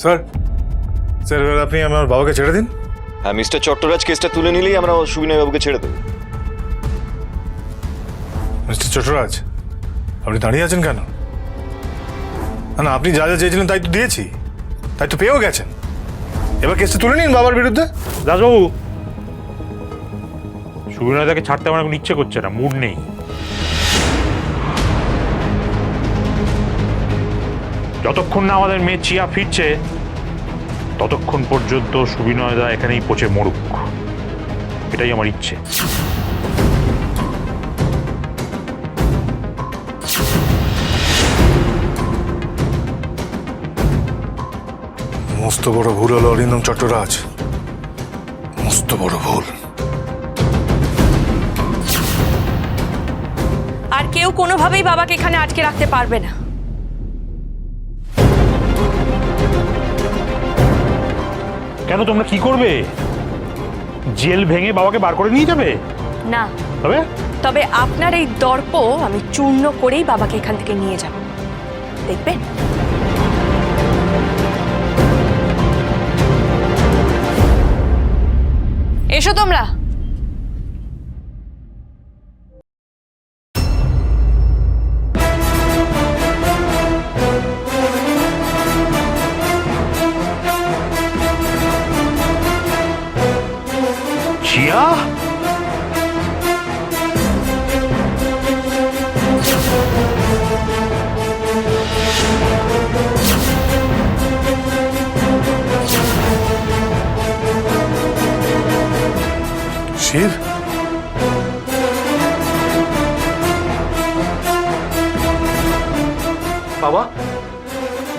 Sir sir এবার আপনি আমার বাবাকে ছেড়ে দিন। হ্যাঁ মিস্টার চট্টরাজ, কেসটা তুলে নিলেই আমরা সুবিনয় বাবুকে ছেড়ে দেবো। মিস্টার চট্টরাজ, আপনি দাঁড়িয়ে আছেন কেন? না না, আপনি যা যা চেয়েছিলেন তাই তো দিয়েছি, তাই তো পেয়েও গেছেন। এবার কেসটা তুলে নিন বাবার বিরুদ্ধে। দাসবাবু, সুবিনয়দাকে ছাড়তে আমার এখন ইচ্ছে করছে না, মুড নেই। যতক্ষণ না আমাদের মেয়ে চিয়া ফিরছে ততক্ষণ পর্যন্ত সুবিনয়দা এখানেই পচে মরুক, এটাই আমার ইচ্ছে। মস্ত বড় ভুল হলো অরিন্দম চট্টরাজ, মস্ত বড় ভুল। আর কেউ কোনোভাবেই বাবাকে এখানে আটকে রাখতে পারবে না। কেন, তোমরা কি করবে? জেল ভেঙে বাবাকে বার করে নিয়ে যাবে? না, তবে তবে আপনার এই দর্প আমি চূর্ণ করেই বাবাকে এখান থেকে নিয়ে যাব, দেখবেন। এসো তোমরা। চিয়া, শিব, বাবা,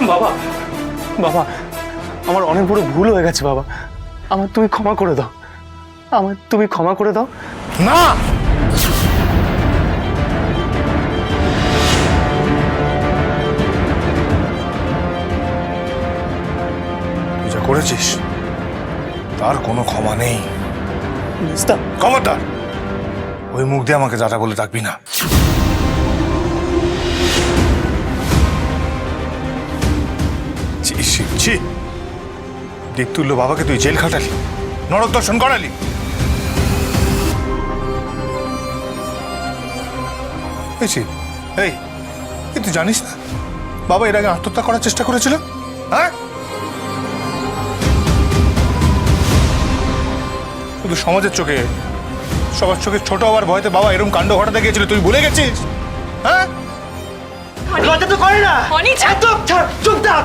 বাবা, বাবা, আমার অনেক বড় ভুল হয়ে গেছে বাবা। আমার তুমি ক্ষমা করে দাও, আমার তুমি ক্ষমা করে দাও। না, তুই যা করেছিস তার কোনো ক্ষমা নেই। মিস্টার, খবরদার ওই মুখ দিয়ে আমাকে দাদা বলে ডাকবি না। ছি শিব, ছি। দেখতুল্য বাবাকে তুই জেল খাটালি, নরক দর্শন করালি। এই শিব, এই তুই জানিস না বাবা এর আগে আত্মহত্যা করার চেষ্টা করেছিল? হ্যাঁ, শুধু সমাজের চোখে, সবার চোখে ছোট হওয়ার ভয়তে বাবা এরকম কাণ্ড ঘটাতে গিয়েছিল, তুই ভুলে গেছিস? হ্যাঁ, লজ্জা তো করে না। অনি, ছাড়। চুপ থাক।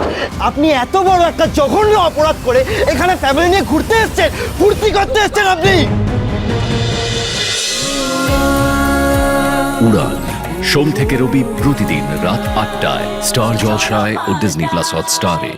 আপনি এত বড় একটা জঘন্য অপরাধ করে এখানে ফ্যামিলি নিয়ে ঘুরতে এসেছেন, ফুর্তি করতে এসেছেন আপনি। উড়ান সোম থেকে রবি প্রতিদিন রাত ৮টায় স্টার জলসায় ও ডিজনি প্লাস হটস্টারে।